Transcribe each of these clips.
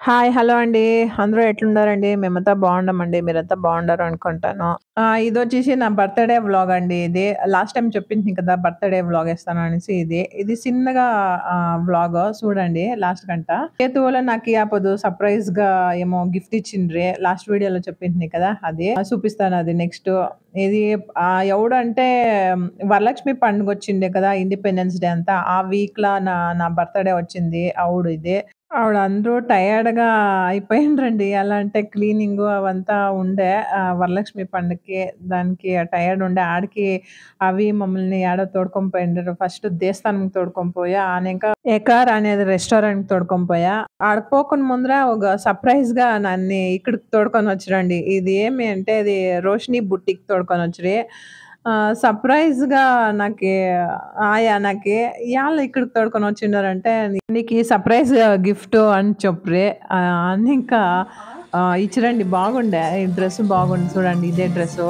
Hi. Hello అండి. అందరూ ఎట్లున్నారండి? మేమంతా బాగున్నామండి. మీరంతా బాగుండారు అనుకుంటాను. ఇదొచ్చేసి నా బర్త్‌డే వ్లాగ్ అండి ఇది. లాస్ట్ టైమ్ చెప్పింటిని కదా! బర్త్‌డే వ్లాగ్ ఏస్తాను అనేసి ఇది. ఇది చిన్నగా వ్లాగ్ చూడండి లాస్ట్ కంట. చేతు వల్ల నాకి అప్పుడు సర్ప్రైజ్‌గా ఏమో గిఫ్ట్ ఇచ్చిండ్రి. లాస్ట్ వీడియోలో చెప్పింటిని కదా! అది. చూపిస్తాను అది నెక్స్ట్. ఇది ఎవడంటే వరలక్ష్మి పండుగొచ్చిండే కదా! ఇండిపెండెన్స్ డే అంతా. ఆ వీక్‌ల నా నా బర్త్‌డే వచ్చింది. అవుడు ఇది. ఆవిడందరూ టయర్డ్‌గా అయిపోయిండ్రండి. ఎలా అంటే క్లీనింగు అవంతా ఉండే వరలక్ష్మి పండగకి. దానికి టయర్డ్ ఉండే. ఆడికి అవి మమ్మల్ని యాడో తోడుకొని పోయిండ్రు. ఫస్ట్ దేవస్థానంకి తోడుకొని పోయా. ఆనింకా ఎకార్ అనేది రెస్టారెంట్‌కి తోడుకొని పోయా. ఆడకి పోకుండా ముందర ఒక సర్ప్రైజ్‌గా నన్ని ఇక్కడికి తోడుకొనొచ్చిరండి. ఇది ఏమి అంటే ఇది రోషిని బుట్టికి తోడుకొనొచ్చిరి. సర్ప్రైజ్‌గా నాకి నాకి యాళ్ళ ఇక్కడికి తోడుకొనొచ్చినారంటే నీకీ సర్ప్రైజ్ గిఫ్టు అని చెప్పురి. అని ఇంకా ఇచ్చిరండి. బాగుండే. ఈ డ్రెస్ బాగుంది చూడండి. ఇదే డ్రెస్సు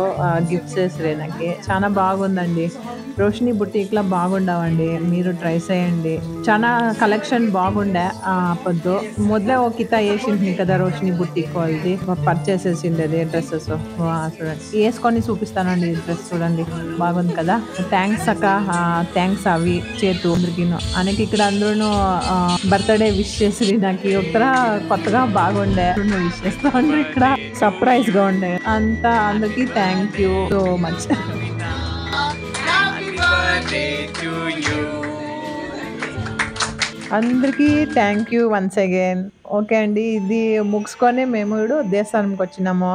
గిఫ్ట్ చేసిరి నాకి. చానా బాగుందండి. రోషిని బుటీక్‌లో బాగుండవండి. మీరు ట్రై చేయండి. చానా కలెక్షన్ బాగుండే పొద్దు. మొదలే ఒక కితా ఏసింటిని కదా! రోషిని బుటీక్ వాళ్ళది. పర్చేస్ చేసిండేది డ్రెసెస్. చూడండి. ఏసుకొని చూపిస్తానండి ఈ డ్రెస్ చూడండి. బాగుంది కదా! థాంక్స్ అక్క. థాంక్స్ అవి చేతు అందరికిను. ఆయనకి ఇక్కడ అందరూను బర్త్‌డే విష్ చేసిరి నాకి. ఒకతర కొత్తగా బాగుండే. విష్ చేస్తా ఉండ్రి ఇక్కడ. సర్ప్రైజ్‌గా ఉండే. అంతా అందరికి థాంక్ యూ సో మచ్. అందరికీ thank you once again. Okay అండి. ఇది ముగించుకొని మేము ఇప్పుడు దేవస్థానంకొచ్చినాము.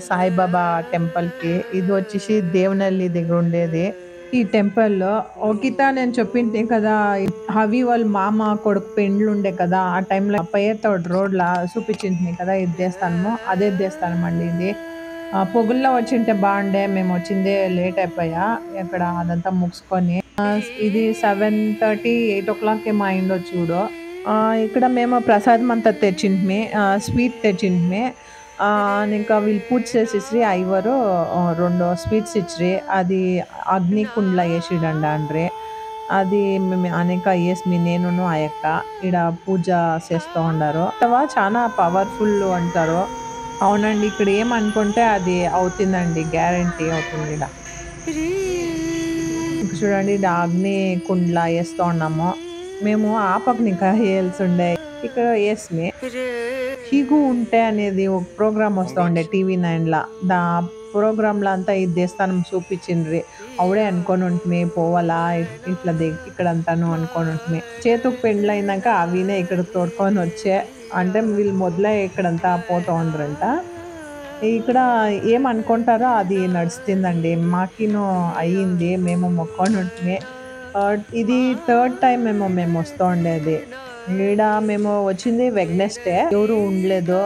సాయిబాబా టెంపుల్‌కి. ఇది వచ్చేసి దేవనహల్లి దగ్గర ఉండేది. ఈ టెంపుల్‌లో ఓకిత నేను చెప్పింటి కదా! హవి వాళ్ళ మామ కొడుకు పెండ్లుండే కదా! ఆ టైంలో పయ్యతోడు రోడ్‌ల చూపించింటిని కదా! ఈ దేవస్థానము. అదే దేవస్థానం అండి ఇది. పొగుల్లో వచ్చింటే బావుండే. మేమొచ్చిందే లేట్ అయిపోయా. ఇక్కడ అదంతా ముగించుకొని. ఇది 7:30, 8:00 ఏమో అయిండొచ్చు చూడు. ఇక్కడ మేము ప్రసాదం అంతా తెచ్చింటిమి. స్వీట్ తెచ్చింటిమి. ఇంకా వీళ్ళు పూజ చేసేసి అయ్యవారు 2 స్వీట్స్ ఇచ్చిరి. అది అగ్ని కుండలో ఏసిడండాండ్రి. అది మేము అనేక ఏస్మి నేనును ఆ యక్క ఈడ పూజ చేస్తూ ఉండారు. చానా పవర్‌ఫుల్ అంటారు. అవునండి. ఇక్కడ ఏమనుకుంటే అది అవుతుందండి. గ్యారంటీ అవుతుంది ఈడ. ఇక్కడ చూడండి ఈడ అగ్ని కుండలా ఏస్తూ ఉన్నాము. మేము ఆ పక్కన ఇంకా ఏయాల్సుండే. ఇక్కడ ఏస్మి. 'హీగు ఉంటే' అనేది ఒక ప్రోగ్రామ్ వస్తా ఉండే టీవీ9ల. దా ప్రోగ్రామ్‌లో అంతా ఈ దేవస్థానం చూపించిండ్రి. అవుడే అనుకోనుంటిమి పోవాలా ఇట్లా ఇక్కడంతాను అనుకోనుంటిమి. చేతుకు పెండ్లయినాక అవినే ఇక్కడికి తోడుకొనొచ్చే. అంటే వీళ్ళు మొదలే ఇక్కడంతా పోతా ఉండ్రంట. ఇక్కడ ఏమనుకుంటారో అది నడుస్తుందండి. మాకిను అయింది. మేము మొక్కోనుంటిమి. ఇది థర్డ్ టైమ్ ఏమో మేమొస్తా ఉండేది. ఈడ మేము వచ్చింది వెడ్నెస్‌డే. ఎవరు ఉండలేదు.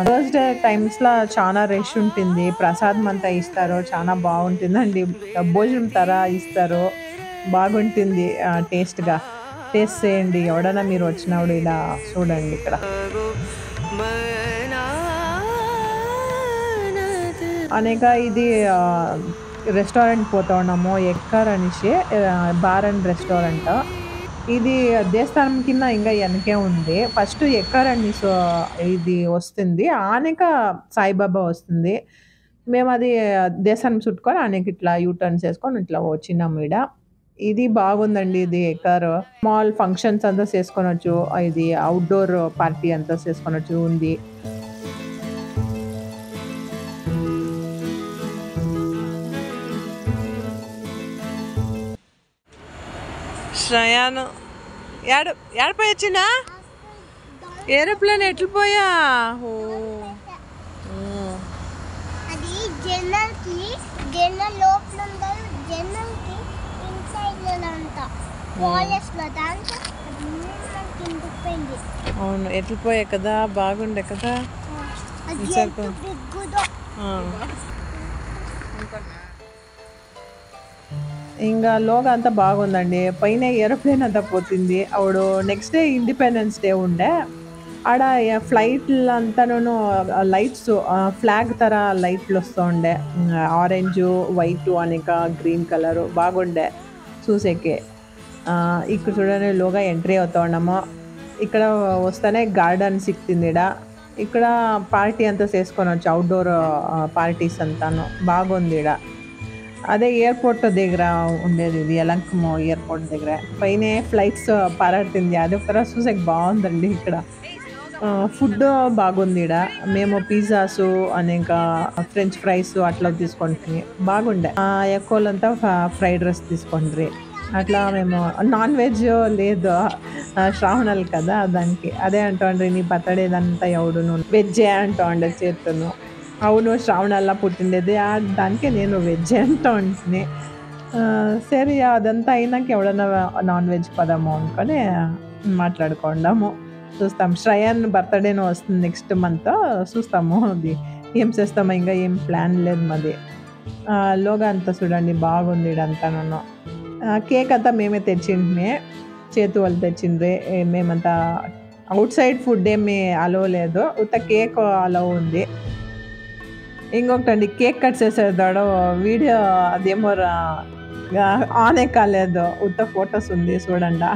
థర్స్‌డే టైమ్స్‌ల చానా రష్ ఉంటుంది. ప్రసాదం అంతా ఇస్తారు. చానా బావుంటుందండి. భోజనం తర ఇస్తారు. బాగుంటుంది టేస్ట్‌గా. టేస్ట్ చేయండి. ఎవడైనా మీరు వచ్చినప్పుడు ఈడ చూడండి ఇక్కడ. అనేక ఇది రెస్టారెంట్‌కి పోతా ఉన్నాము. ఎక్కర్ అనేసి బార్ అండ్ రెస్టారెంట్. ఇది దేవస్థానం కింద ఇంగా ఎనకే ఉంది. ఫస్ట్ ఎక్కర్ అని ఇది వస్తుంది. ఆనక సాయిబాబా వస్తుంది. మేమది దేవస్థానం చుట్టుకొని ఆనక ఇట్లా యూ టర్న్స్ చేసుకొని ఇట్లా వచ్చినాము ఈడ. ఇది బాగుందండి ఇది ఎక్కర్. స్మాల్ ఫంక్షన్స్ అంతా చేసుకొనొచ్చు. ఇది ఔట్‌డోర్ పార్టీ అంతా చేసుకొనొచ్చు ఉంది. శ్రయాను యాడ యాడ పోయొచ్చినా ఏరోప్లేన్ ఎట్లు పోయా అది జనరల్కి జనరల్ లోపల ఉండదు జనరల్కి ఇన్సైడ్ అంతా వాలెస్లో దాంట్లో కిందకి పోయింది. అవును ఎట్లు పోయా కదా బాగుండే కదా. అది బిగ్గుదో ఇంకా లోగా అంతా బాగుందండి. పైన ఏరోప్లేన్ అంతా పోతుంది. అప్పుడు నెక్స్ట్ డే ఇండిపెండెన్స్ డే ఉండే. ఆడ ఫ్లైట్లంతాను లైట్స్ ఫ్లాగ్ తర లైట్లు వస్తూ ఉండే. ఆరెంజు వైటు అనేక గ్రీన్ కలరు బాగుండే చూసేకి. ఇక్కడ చూడండి లోగా ఎంట్రీ అవుతా ఉన్నాము. ఇక్కడ వస్తేనే గార్డెన్ సిక్కింది ఈడ. ఇక్కడ పార్టీ అంతా చేసుకొనొచ్చు. అవుట్‌డోర్ పార్టీస్ అంతాను. బాగుంది ఈడ. అదే ఎయిర్‌పోర్ట్ దగ్గర ఉండేది ఇది. యలంకము ఎయిర్‌పోర్ట్ దగ్గర. పైనే ఫ్లైట్స్ పారాడుతుంది. అదొకర చూసేకి బావుందండి ఇక్కడ. ఫుడ్డు బాగుంది ఈడ. మేము పిజ్జాసు ఇంకా ఫ్రెంచ్ ఫ్రైస్ అట్లా తీసుకుంటిమి. బాగుండే. ఎక్కువలంతా ఫ్రైడ్ రైస్ తీసుకుండ్రి. అట్లా మేము నాన్ వెజ్ లేదు. శ్రావణాలు కదా దానికి. అదే అంటాండ్రి నీ బర్త్‌డేదంతా ఎవడును వెజ్జే అంటాండే చేతును. అవును శ్రావణాల్లో పుట్టిండేది. దానికే నేను వెజ్జే అంటా ఉంటిని. సరే అదంతా అయినాక ఎవడన్నా నాన్ వెజ్ పదాము అనుకొని మాట్లాడుకుందాము. చూస్తాం. శ్రయాన్ బర్త్‌డేను వస్తుంది నెక్స్ట్ మంత్. చూస్తాము అది ఏం చేస్తామో ఇంకా ఏం ప్లాన్ లేదు మాది. లోగా అంతా చూడండి బాగుంది ఈడంతాను. కేక్ అంతా మేమే తెచ్చింటిమి. చేతు వాళ్ళు తెచ్చిండ్రి. మేమంతా అవుట్ సైడ్ ఫుడ్ ఏమి అలో లేదు. ఉత్త కేక్ అలో ఉంది. ఇంకొకటండి కేక్ కట్ చేసేదాడు వీడియో అదేమో ఆనే కాలేదు. ఉత్త ఫొటోస్ ఉంది చూడండా.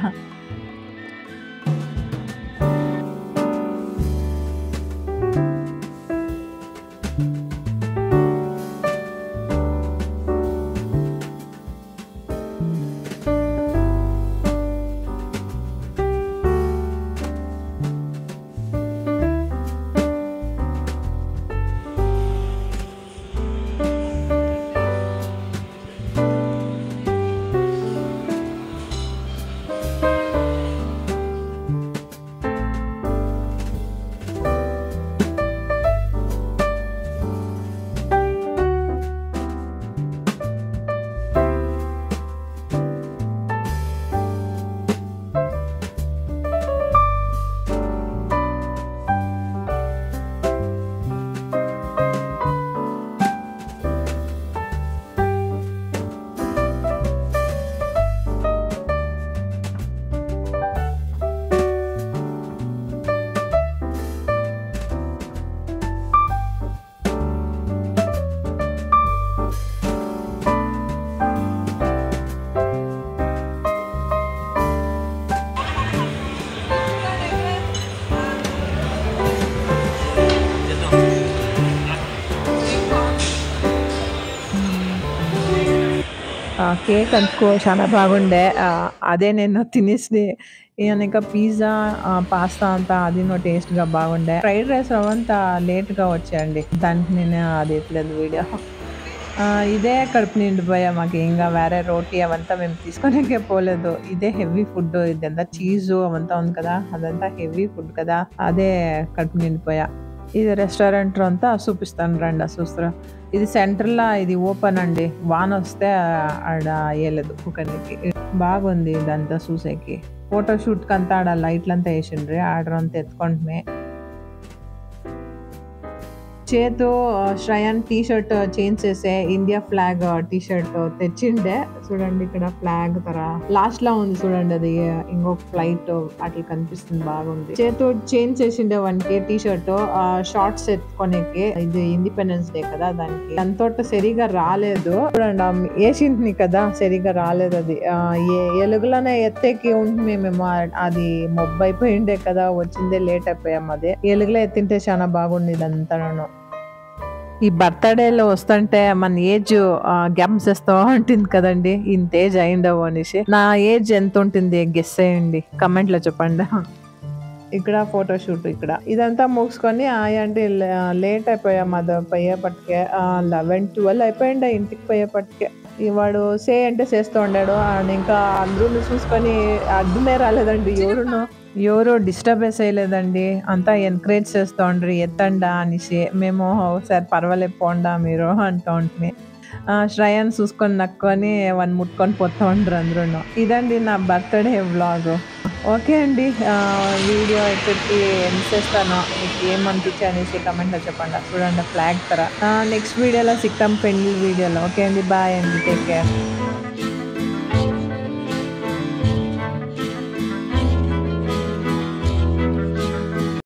కేక్ అనుకో చాలా బాగుండే. అదే నేను తినేసి ఇంకా పిజ్జా, పాస్తా అంతా అదినో టేస్ట్‌గా బాగుండే. ఫ్రైడ్ రైస్ అవంతా లేట్‌గా వచ్చాయండి. దానికి నేను అది ఎట్లేదు వీడియో. ఇదే కడుపు నిండిపోయా మాకు. ఇంగా వేరే రోటీ అవంతా మేము తీసుకోనీకే పోలేదు. ఇదే హెవీ ఫుడ్. ఇదంతా చీజు అవంతా ఉంది కదా! అదంతా హెవీ ఫుడ్ కదా! అదే కడుపు నిండిపోయా. ఇది రెస్టారెంట్ అంతా చూపిస్తాను రండి చూస్తురా. ఇది సెంటర్‌లో ఇది ఓపెన్ అండి. వానొస్తే ఆడ ఎయలేదు కుక్కర్‌కి. బాగుంది ఇదంతా చూసేకి. ఫోటో షూట్‌కంతా ఆడ లైట్లంతా ఏసిండ్రి. ఆర్డర్ ఎత్తుకుంటమే. చేతు శ్రయాన్ టీ షర్ట్ చేంజ్ చేసే ఇండియా ఫ్లాగ్ టీ షర్ట్ తెచ్చిండే. చూడండి ఇక్కడ ఫ్లాగ్ తర లాస్ట్ లో ఉంది చూడండి. అది ఇంకొక ఫ్లైట్ అట్లా కనిపిస్తుంది. బాగుంది. చేతు చేంజ్ చేసిండే వానికి టీ షర్ట్ షార్ట్స్ ఎత్తుకోనేకి. ఇది ఇండిపెండెన్స్ డే కదా దానికి. దాంతో సరిగా రాలేదు. చూడండి వేసింటిని కదా సరిగా రాలేదు. అది ఎలుగులోనే ఎత్తేకి ఉంటుంది. మేము అది మొబ్బు అయిపోయిండే కదా వచ్చిందే లేట్ అయిపోయాం. అదే ఎలుగులో ఎత్తింటే చాలా బాగుంది ఇదంతా. ఈ బర్త్‌డేలో వస్తుంటే మన ఏజ్ చేస్తా ఉంటుంది కదండి. ఇంత ఏజ్ అయిండవు అనేసి. నా ఏజ్ ఎంత ఉంటుంది గెస్ చేయండి. కమెంట్ లో చెప్పండి. ఇక్కడ ఫోటో షూట్ ఇక్కడ ఇదంతా ముగిసుకొని అంటే లేట్ అయిపోయాం. అది పోయేపటికే 11-12 అయిపోయిండే ఇంటికి పోయేపటికే. వాడు సే అంటే చేస్తూ ఉండాడు. ఇంకా అందరూ చూసుకొని అడ్డునే రాలేదండి. ఎవరు డిస్టర్బెన్స్ అయ్యలేదండి. అంతా ఎంకరేజ్ చేస్తూ ఉండ్రి ఎత్తండా అనేసి. మేము సరే పర్వాలేదు పోండా మీరు అంటూ ఉంటుంది. శ్రయాన్ చూసుకొని నక్కుని వాడిని ముట్టుకొని పోతూ ఉండరు అందరూ. ఇదండి నా బర్త్‌డే వ్లాగ్. ఓకే అండి. వీడియో ఇక్కడికి ఎండ్ చేస్తాను. మీకు ఏమనిపించి అనేసి కమెంట్లో చెప్పండి. చూడండి ఫ్లాగ్ తర. నెక్స్ట్ వీడియోలో సిక్తాం పెళ్లి వీడియోలో. ఓకే అండి. బాయ్ అండి. Take care.